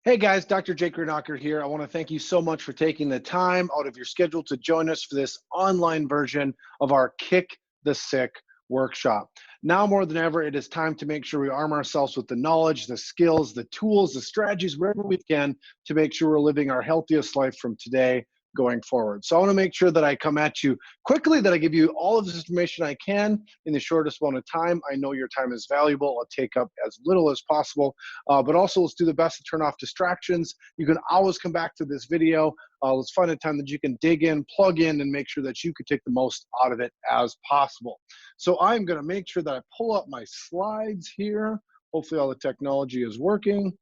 Hey guys, Dr. Jake Greenacher here. I want to thank you so much for taking the time out of your schedule to join us for this online version of our Kick the Sick workshop. Now more than ever, it is time to make sure we arm ourselves with the knowledge, the skills, the tools, the strategies, wherever we can to make sure we're living our healthiest life from today going forward. So I want to make sure that I come at you quickly, that I give you all of this information I can in the shortest amount of time. I know your time is valuable. I'll take up as little as possible, but also let's do the best to turn off distractions. You can always come back to this video. Let's find a time that you can dig in, plug in, and make sure that you can take the most out of it as possible. So I'm going to make sure that I pull up my slides here. Hopefully all the technology is working.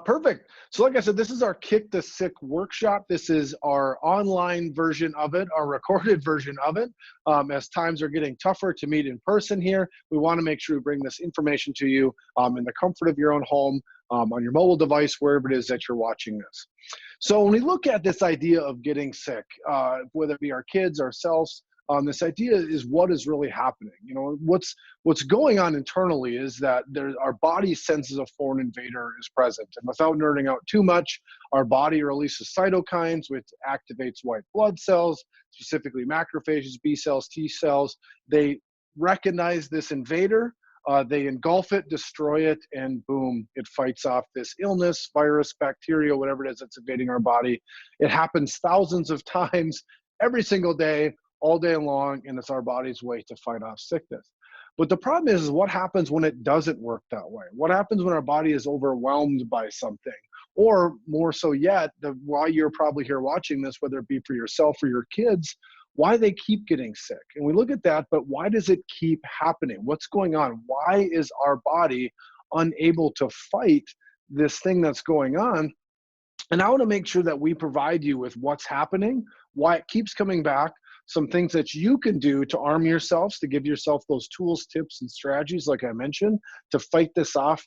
Perfect. So like I said, this is our Kick the Sick workshop. This is our online version of it, our recorded version of it. As times are getting tougher to meet in person here, we want to make sure we bring this information to you in the comfort of your own home, on your mobile device, wherever it is that you're watching this. So when we look at this idea of getting sick, whether it be our kids, ourselves, this idea is what is really happening. You know, what's going on internally is that our body senses a foreign invader is present. And without nerding out too much, our body releases cytokines, which activates white blood cells, specifically macrophages, B cells, T cells. They recognize this invader, they engulf it, destroy it, and boom, it fights off this illness, virus, bacteria, whatever it is that's invading our body. It happens thousands of times every single day, all day long, and it's our body's way to fight off sickness. But the problem is what happens when it doesn't work that way? What happens when our body is overwhelmed by something? Or more so yet, why you're probably here watching this, whether it be for yourself or your kids, why they keep getting sick. And we look at that, but why does it keep happening? What's going on? Why is our body unable to fight this thing that's going on? And I want to make sure that we provide you with what's happening, why it keeps coming back, some things that you can do to arm yourselves, to give yourself those tools, tips, and strategies, like I mentioned, to fight this off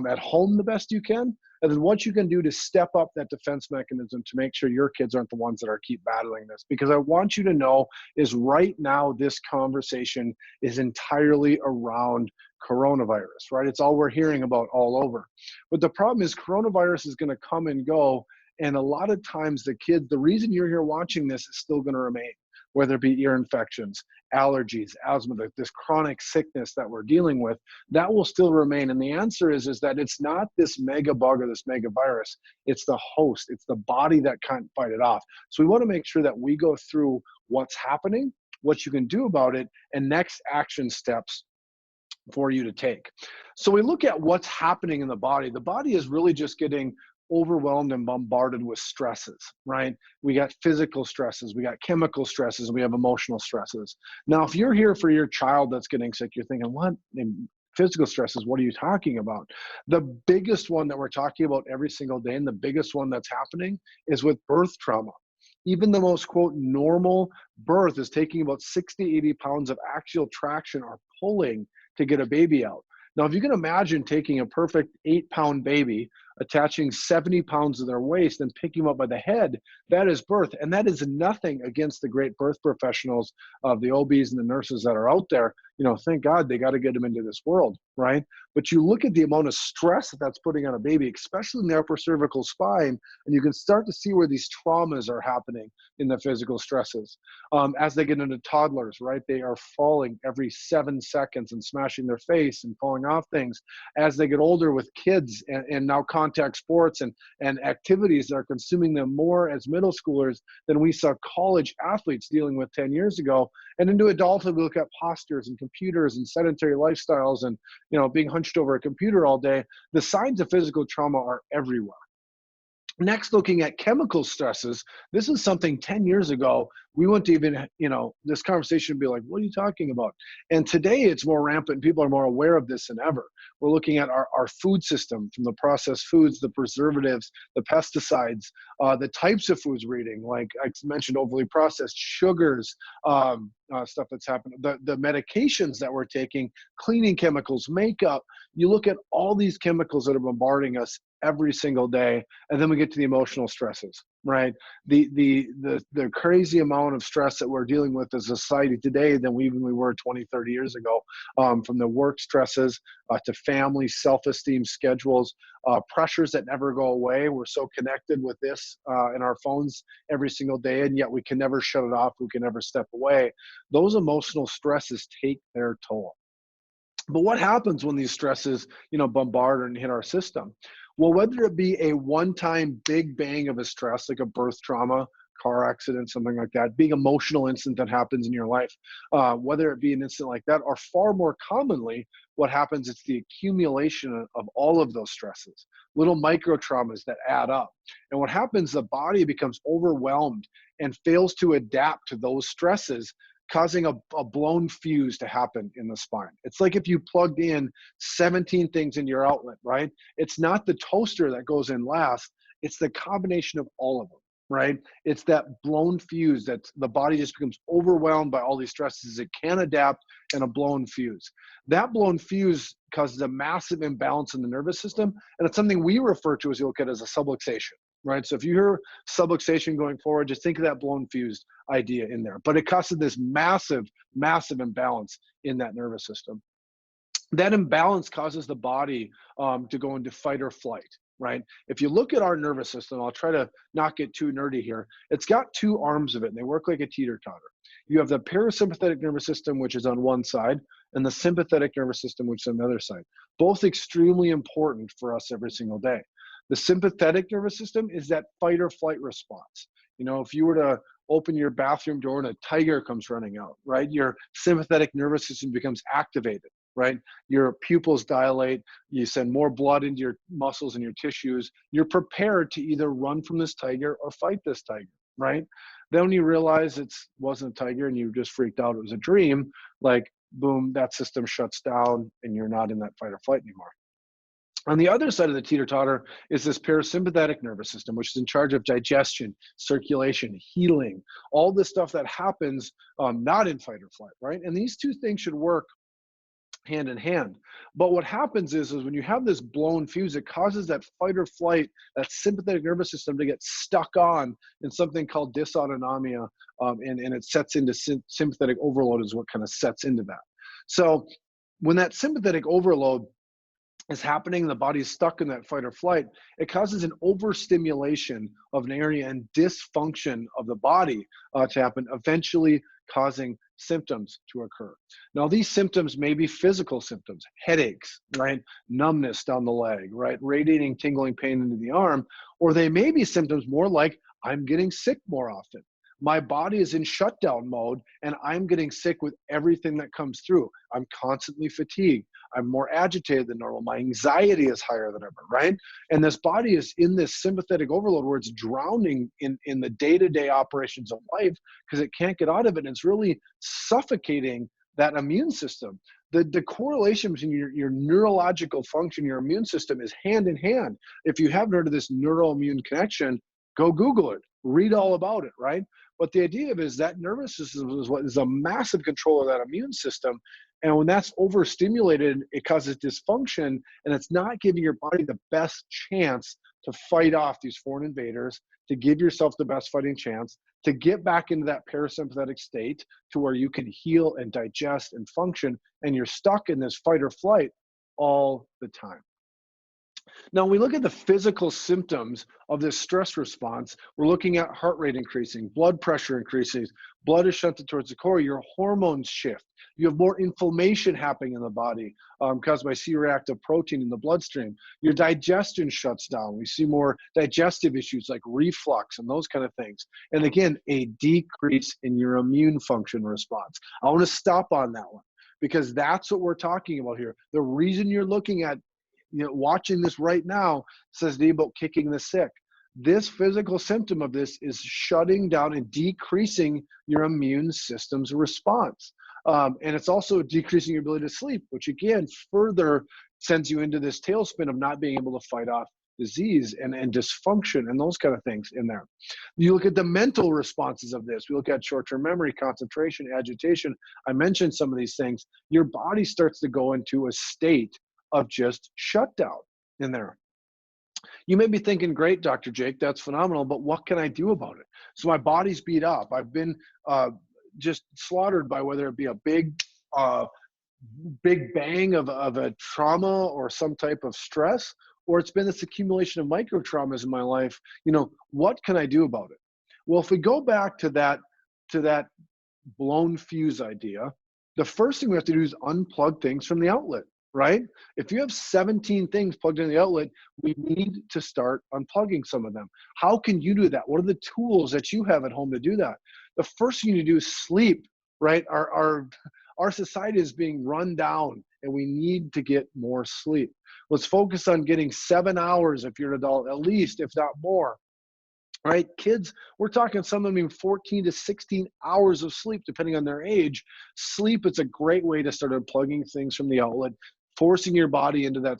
at home the best you can. And then what you can do to step up that defense mechanism to make sure your kids aren't the ones that are keep battling this. Because I want you to know is right now, this conversation is entirely around coronavirus, right? It's all we're hearing about all over. But the problem is coronavirus is going to come and go. And a lot of times the kids, the reason you're here watching this is still going to remain, whether it be ear infections, allergies, asthma, this chronic sickness that we're dealing with, that will still remain. And the answer is that it's not this mega bug or this mega virus, it's the host, it's the body that can't fight it off. So we want to make sure that we go through what's happening, what you can do about it, and next action steps for you to take. So we look at what's happening in the body. The body is really just getting overwhelmed and bombarded with stresses, right? We got physical stresses, we got chemical stresses, we have emotional stresses. Now, if you're here for your child that's getting sick, you're thinking, what? Physical stresses, what are you talking about? The biggest one that we're talking about every single day, and the biggest one that's happening, is with birth trauma. Even the most, quote, normal birth is taking about 60, 80 pounds of axial traction or pulling to get a baby out. Now, if you can imagine taking a perfect 8-pound baby, attaching 70 pounds to their waist and picking them up by the head, that is birth. And that is nothing against the great birth professionals of the OBs and the nurses that are out there. You know, thank God they got to get them into this world, right? But you look at the amount of stress that that's putting on a baby, especially in the upper cervical spine, and you can start to see where these traumas are happening in the physical stresses. As they get into toddlers, right, they are falling every 7 seconds and smashing their face and falling off things. As they get older with kids and now contact sports and activities that are consuming them more as middle schoolers than we saw college athletes dealing with 10 years ago. And into adulthood, we look at postures and computers and sedentary lifestyles and, you know, being hunched over a computer all day. The signs of physical trauma are everywhere. Next, looking at chemical stresses, this is something 10 years ago, we wouldn't even, you know, this conversation would be like, what are you talking about? And today it's more rampant. People are more aware of this than ever. We're looking at our food system, from the processed foods, the preservatives, the pesticides, the types of foods we're eating, like I mentioned, overly processed sugars, stuff that's happening, the medications that we're taking, cleaning chemicals, makeup. You look at all these chemicals that are bombarding us every single day. And then we get to the emotional stresses, right? The crazy amount of stress that we're dealing with as a society today than we were 20, 30 years ago, from the work stresses to family, self-esteem, schedules, pressures that never go away. We're so connected with this in our phones every single day, and yet we can never shut it off. We can never step away. Those emotional stresses take their toll. But what happens when these stresses, bombard and hit our system? Well, whether it be a one-time big bang of a stress, like a birth trauma, car accident, something like that, big emotional incident that happens in your life, whether it be an incident like that, or far more commonly, what happens is the accumulation of all of those stresses, little micro traumas that add up. And what happens, the body becomes overwhelmed and fails to adapt to those stresses, causing a blown fuse to happen in the spine. It's like if you plugged in 17 things in your outlet, right? It's not the toaster that goes in last, it's the combination of all of them, right? It's that blown fuse that the body just becomes overwhelmed by all these stresses. It can't adapt, and a blown fuse. That blown fuse causes a massive imbalance in the nervous system, and it's something we refer to, as you look at, as a subluxation. Right? So if you hear subluxation going forward, just think of that blown fuse idea in there. But it causes this massive, massive imbalance in that nervous system. That imbalance causes the body to go into fight or flight, right? If you look at our nervous system, I'll try to not get too nerdy here. It's got two arms of it, and they work like a teeter-totter. You have the parasympathetic nervous system, which is on one side, and the sympathetic nervous system, which is on the other side. Both extremely important for us every single day. The sympathetic nervous system is that fight or flight response. If you were to open your bathroom door and a tiger comes running out, right? Your sympathetic nervous system becomes activated, right? Your pupils dilate, you send more blood into your muscles and your tissues. You're prepared to either run from this tiger or fight this tiger, right? Then when you realize it wasn't a tiger and you just freaked out, it was a dream, like boom, that system shuts down and you're not in that fight or flight anymore. On the other side of the teeter-totter is this parasympathetic nervous system, which is in charge of digestion, circulation, healing, all this stuff that happens not in fight or flight, right? And these two things should work hand in hand. But what happens is when you have this blown fuse, it causes that fight or flight, that sympathetic nervous system, to get stuck on in something called dysautonomia, and it sets into sympathetic overload is what kind of sets into that. So when that sympathetic overload is happening, the body's stuck in that fight or flight, it causes an overstimulation of an area and dysfunction of the body to happen, eventually causing symptoms to occur. Now, these symptoms may be physical symptoms, headaches, right? Numbness down the leg, right? Radiating, tingling pain into the arm, or they may be symptoms more like, I'm getting sick more often. My body is in shutdown mode and I'm getting sick with everything that comes through. I'm constantly fatigued. I'm more agitated than normal. My anxiety is higher than ever, right? And this body is in this sympathetic overload where it's drowning in the day-to-day operations of life because it can't get out of it. And it's really suffocating that immune system. The correlation between your neurological function, your immune system, is hand in hand. If you haven't heard of this neuroimmune connection, go Google it, read all about it, right? But the idea of it is that nervous system is what is a massive control of that immune system. And when that's overstimulated, it causes dysfunction, and it's not giving your body the best chance to fight off these foreign invaders, to give yourself the best fighting chance, to get back into that parasympathetic state to where you can heal and digest and function, and you're stuck in this fight or flight all the time. Now, when we look at the physical symptoms of this stress response, we're looking at heart rate increasing, blood pressure increasing, blood is shunted towards the core, your hormones shift. You have more inflammation happening in the body caused by C-reactive protein in the bloodstream. Your digestion shuts down. We see more digestive issues like reflux and those kind of things. And again, a decrease in your immune function response. I want to stop on that one because that's what we're talking about here. The reason you're looking at watching this right now says about kicking the sick. This physical symptom of this is shutting down and decreasing your immune system's response. And it's also decreasing your ability to sleep, which again further sends you into this tailspin of not being able to fight off disease and dysfunction and those kind of things in there. You look at the mental responses of this. We look at short-term memory, concentration, agitation. I mentioned some of these things. Your body starts to go into a state of just shutdown in there. You may be thinking, great, Dr. Jake, that's phenomenal, but what can I do about it? So my body's beat up. I've been just slaughtered by whether it be a uh, big bang of a trauma or some type of stress, or it's been this accumulation of micro traumas in my life. What can I do about it? Well, if we go back to that blown fuse idea, the first thing we have to do is unplug things from the outlet, right? If you have 17 things plugged in the outlet, we need to start unplugging some of them. How can you do that? What are the tools that you have at home to do that? The first thing you need to do is sleep, right? Our society is being run down and we need to get more sleep. Let's focus on getting 7 hours if you're an adult, at least, if not more. Right? Kids, we're talking some of them even 14 to 16 hours of sleep, depending on their age. Sleep is a great way to start unplugging things from the outlet, forcing your body into that,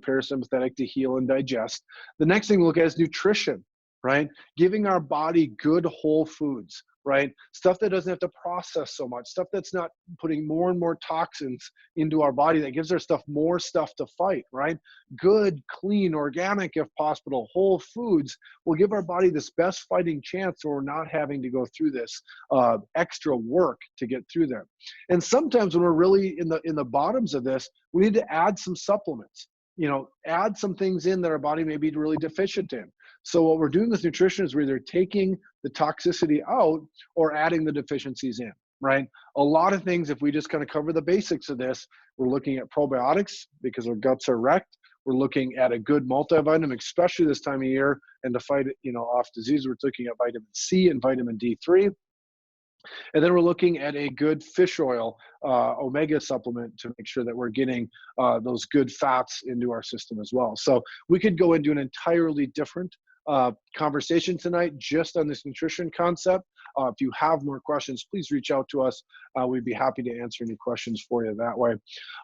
parasympathetic to heal and digest. The next thing we look at is nutrition, right? Giving our body good whole foods, right? Stuff that doesn't have to process so much, stuff that's not putting more and more toxins into our body, that gives our stuff more stuff to fight, right? Good, clean, organic, if possible, whole foods will give our body this best fighting chance, so we're not having to go through this extra work to get through there. And sometimes when we're really in the bottoms of this, we need to add some supplements, add some things in that our body may be really deficient in. So what we're doing with nutrition is we're either taking the toxicity out or adding the deficiencies in, right? A lot of things, if we just kind of cover the basics of this, we're looking at probiotics because our guts are wrecked. We're looking at a good multivitamin, especially this time of year, and to fight, off disease, we're looking at vitamin C and vitamin D3. And then we're looking at a good fish oil omega supplement to make sure that we're getting those good fats into our system as well. So we could go into an entirely different conversation tonight just on this nutrition concept. If you have more questions, please reach out to us. We'd be happy to answer any questions for you that way.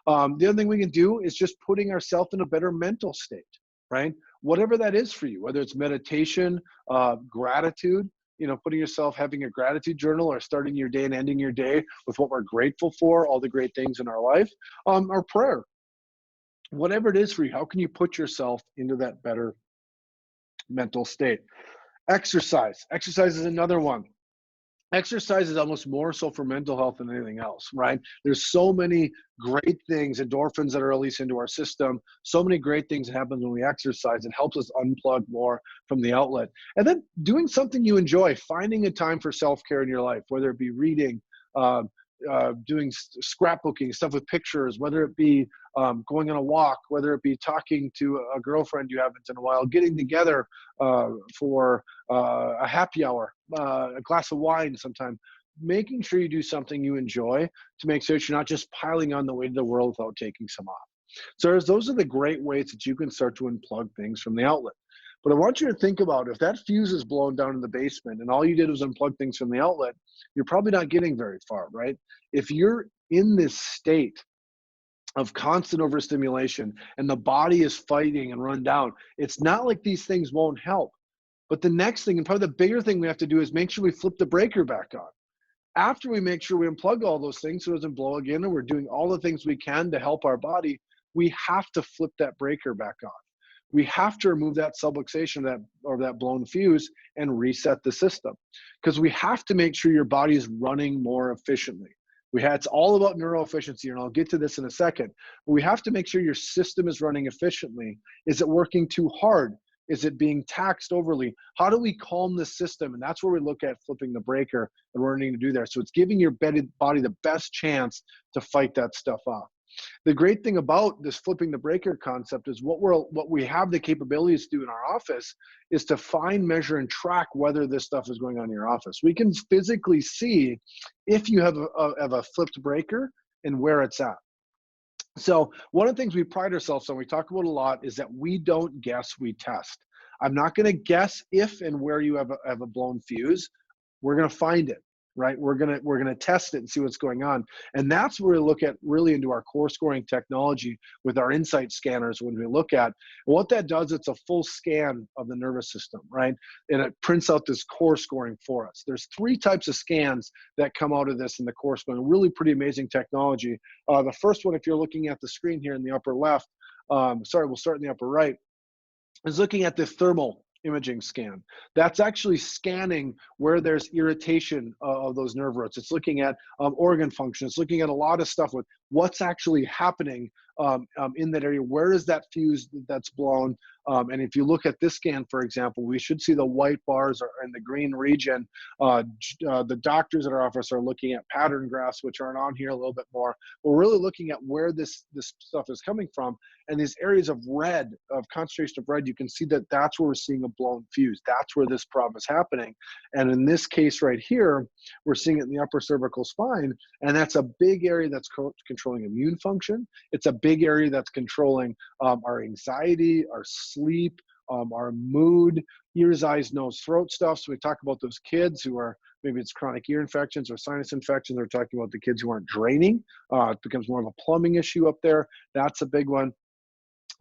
The other thing we can do is just putting ourselves in a better mental state, right? Whatever that is for you, whether it's meditation, gratitude, putting yourself, having a gratitude journal, or starting your day and ending your day with what we're grateful for, all the great things in our life, or prayer. Whatever it is for you, how can you put yourself into that better mental state? Exercise. Exercise is another one. Exercise is almost more so for mental health than anything else, right? There's so many great things, endorphins that are released into our system, so many great things that happen when we exercise. It helps us unplug more from the outlet. And then doing something you enjoy, finding a time for self-care in your life, whether it be reading, doing scrapbooking, stuff with pictures, whether it be going on a walk, whether it be talking to a girlfriend you haven't in a while, getting together for a happy hour, a glass of wine sometime, making sure you do something you enjoy to make sure you're not just piling on the weight of the world without taking some off. So those are the great ways that you can start to unplug things from the outlet. But I want you to think about, if that fuse is blown down in the basement and all you did was unplug things from the outlet, you're probably not getting very far, right? If you're in this state of constant overstimulation and the body is fighting and run down, it's not like these things won't help. But the next thing, and probably the bigger thing we have to do, is make sure we flip the breaker back on. After we make sure we unplug all those things so it doesn't blow again, and we're doing all the things we can to help our body, we have to flip that breaker back on. We have to remove that subluxation or that blown fuse and reset the system, because we have to make sure your body is running more efficiently. It's all about neuroefficiency, and I'll get to this in a second. But we have to make sure your system is running efficiently. Is it working too hard? Is it being taxed overly? How do we calm the system? And that's where we look at flipping the breaker and learning to do that. So it's giving your body the best chance to fight that stuff off. The great thing about this flipping the breaker concept is what we have the capabilities to do in our office is to find, measure, and track whether this stuff is going on in your office. We can physically see if you have a flipped breaker and where it's at. So one of the things we pride ourselves on, we talk about a lot, is that we don't guess, we test. I'm not going to guess if and where you have a blown fuse. We're going to find it, right? We're going to test it and see what's going on. And that's where we look at really into our core scoring technology with our insight scanners. When we look at what that does, it's a full scan of the nervous system, right? And it prints out this core scoring for us. There's 3 types of scans that come out of this in the core scoring. Really pretty amazing technology. The first one, if you're looking at the screen here in the upper left, we'll start in the upper right. is looking at the thermal imaging scan. That's actually scanning where there's irritation of those nerve roots. It's looking at organ function. It's looking at a lot of stuff with what's actually happening in that area. Where is that fuse that's blown? And if you look at this scan, for example, we should see the white bars are in the green region. The doctors at our office are looking at pattern graphs, which aren't on here a little bit more. We're really looking at where this stuff is coming from. And these areas of red, of concentration of red, you can see that that's where we're seeing a blown fuse. That's where this problem is happening. And in this case right here, we're seeing it in the upper cervical spine. And that's a big area that's controlling immune function. It's a big area that's controlling our anxiety, our sleep, our mood, ears, eyes, nose, throat stuff. So we talk about those kids who are, maybe it's chronic ear infections or sinus infections. We're talking about the kids who aren't draining. It becomes more of a plumbing issue up there. That's a big one.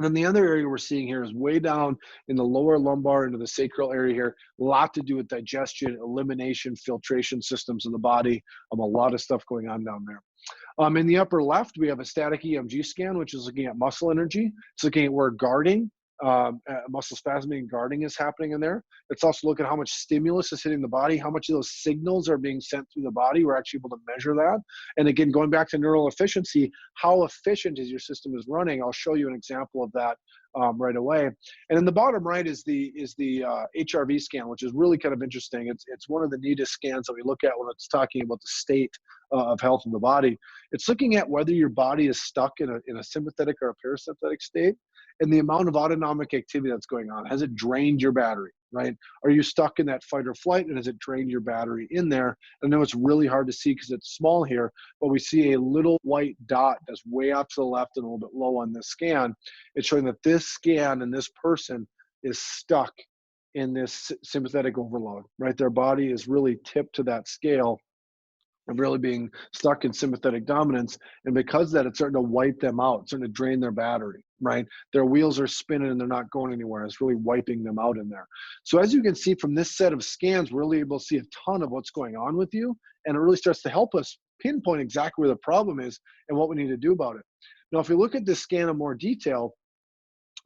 And then the other area we're seeing here is way down in the lower lumbar into the sacral area here. A lot to do with digestion, elimination, filtration systems in the body. A lot of stuff going on down there. In the upper left, we have a static EMG scan, which is looking at muscle energy. It's looking at where guarding, muscle spasming and guarding is happening in there. It's also looking at how much stimulus is hitting the body, how much of those signals are being sent through the body. We're actually able to measure that. And again, going back to neural efficiency, how efficient is your system is running? I'll show you an example of that right away. And in the bottom right is the HRV scan, which is really kind of interesting. It's one of the neatest scans that we look at when it's talking about the state of health in the body. It's looking at whether your body is stuck in a sympathetic or a parasympathetic state, and the amount of autonomic activity that's going on. Has it drained your battery, right? Are you stuck in that fight or flight, and has it drained your battery in there? I know it's really hard to see because it's small here, but we see a little white dot that's way out to the left and a little bit low on this scan. It's showing that this scan and this person is stuck in this sympathetic overload, right? Their body is really tipped to that scale of really being stuck in sympathetic dominance. And because of that, it's starting to wipe them out, it's starting to drain their battery, right? Their wheels are spinning and they're not going anywhere. It's really wiping them out in there. So as you can see from this set of scans, we're really able to see a ton of what's going on with you. And it really starts to help us pinpoint exactly where the problem is and what we need to do about it. Now, if we look at this scan in more detail,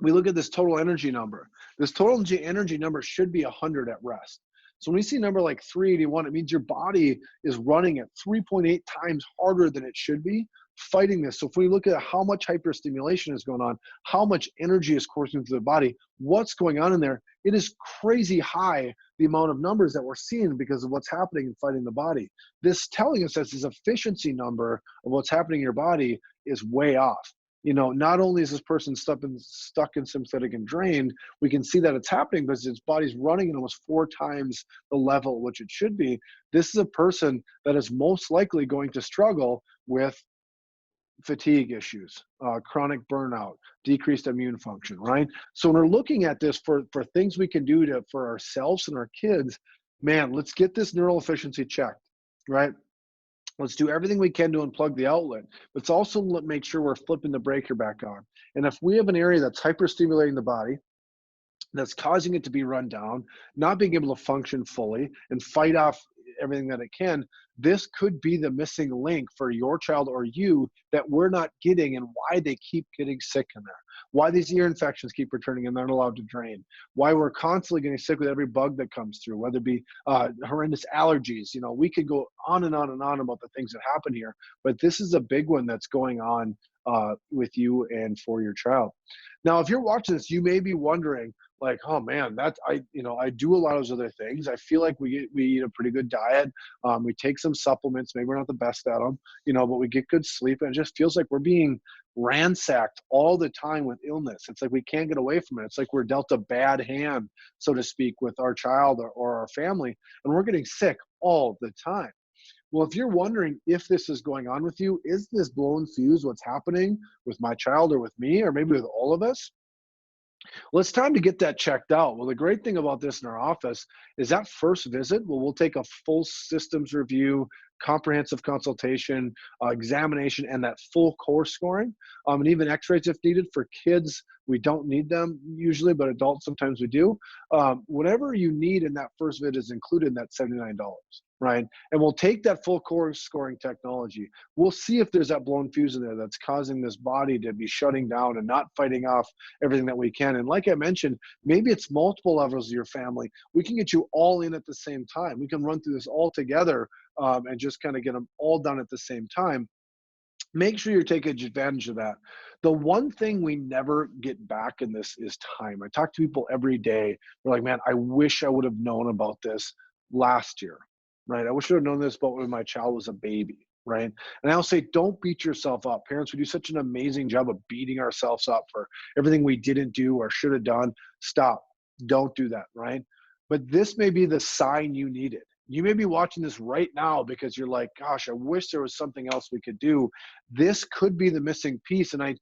we look at this total energy number. This total energy number should be 100 at rest. So when we see a number like 381, it means your body is running at 3.8 times harder than it should be fighting this. So if we look at how much hyperstimulation is going on, how much energy is coursing through the body, what's going on in there, it is crazy high, the amount of numbers that we're seeing because of what's happening in fighting the body. This telling us that this efficiency number of what's happening in your body is way off. You know, not only is this person stuck in sympathetic and drained, we can see that it's happening because its body's running at almost 4 times the level at which it should be. This is a person that is most likely going to struggle with fatigue issues, chronic burnout, decreased immune function, right? So when we're looking at this for things we can do for ourselves and our kids, man, let's get this neural efficiency checked, right? Let's do everything we can to unplug the outlet. Let's also make sure we're flipping the breaker back on. And if we have an area that's hyperstimulating the body, that's causing it to be run down, not being able to function fully and fight off everything that it can, this could be the missing link for your child or you that we're not getting, and why they keep getting sick in there. Why these ear infections keep returning and they're not allowed to drain. Why we're constantly getting sick with every bug that comes through, whether it be horrendous allergies. You know, we could go on and on and on about the things that happen here, but this is a big one that's going on with you and for your child. Now, if you're watching this, you may be wondering, like, oh man, I do a lot of those other things. I feel like we eat a pretty good diet. We take some supplements. Maybe we're not the best at them, but we get good sleep, and it just feels like we're being ransacked all the time with illness. It's like we can't get away from it. It's like we're dealt a bad hand, so to speak, with our child or our family, and we're getting sick all the time. Well, if you're wondering if this is going on with you, is this blown fuse what's happening with my child or with me, or maybe with all of us? Well, it's time to get that checked out. Well, the great thing about this in our office is that first visit, we'll take a full systems review, comprehensive consultation, examination, and that full course scoring, and even x-rays if needed. For kids, we don't need them usually, but adults sometimes we do. Whatever you need in that first visit is included in that $79. right? And we'll take that full course scoring technology. We'll see if there's that blown fuse in there that's causing this body to be shutting down and not fighting off everything that we can. And like I mentioned, maybe it's multiple levels of your family. We can get you all in at the same time. We can run through this all together and just kind of get them all done at the same time. Make sure you're taking advantage of that. The one thing we never get back in this is time. I talk to people every day. They're like, man, I wish I would have known about this last year, right? I wish I would have known this about when my child was a baby, right? And I'll say, don't beat yourself up. Parents, we do such an amazing job of beating ourselves up for everything we didn't do or should have done. Stop. Don't do that, right? But this may be the sign you needed. You may be watching this right now because you're like, gosh, I wish there was something else we could do. This could be the missing piece. And I'm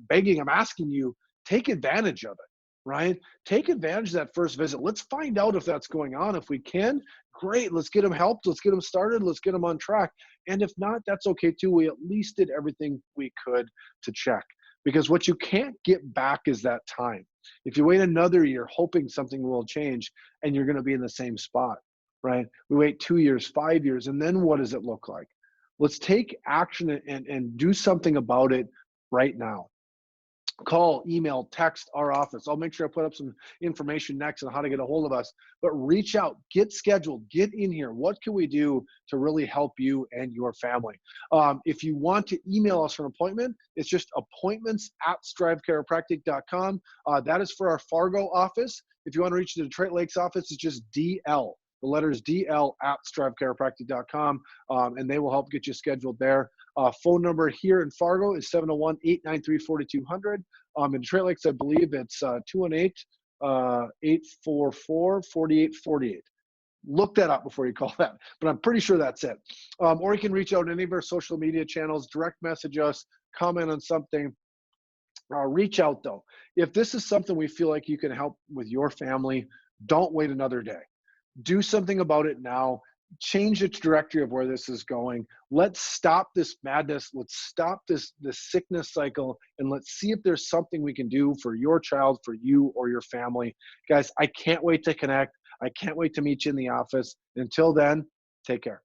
begging, I'm asking you, take advantage of it, right? Take advantage of that first visit. Let's find out if that's going on. If we can, great. Let's get them helped. Let's get them started. Let's get them on track. And if not, that's okay too. We at least did everything we could to check, because what you can't get back is that time. If you wait another year hoping something will change, and you're going to be in the same spot, right? We wait 2 years, 5 years, and then what does it look like? Let's take action and do something about it right now. Call, email, text our office. I'll make sure I put up some information next on how to get a hold of us, but reach out, get scheduled, get in here. What can we do to really help you and your family? If you want to email us for an appointment, it's just appointments@strivechiropractic.com. That is for our Fargo office. If you want to reach the Detroit Lakes office, it's just DL. The letters DL@strivechiropractic.com, and they will help get you scheduled there. Phone number here in Fargo is 701-893-4200. In Detroit Lakes, I believe it's 218-844-4848. Look that up before you call that, but I'm pretty sure that's it. Or you can reach out on any of our social media channels, direct message us, comment on something. Reach out though. If this is something we feel like you can help with your family, don't wait another day. Do something about it now. Change the trajectory of where this is going. Let's stop this madness. Let's stop this sickness cycle, and let's see if there's something we can do for your child, for you, or your family. Guys, I can't wait to connect. I can't wait to meet you in the office. Until then, take care.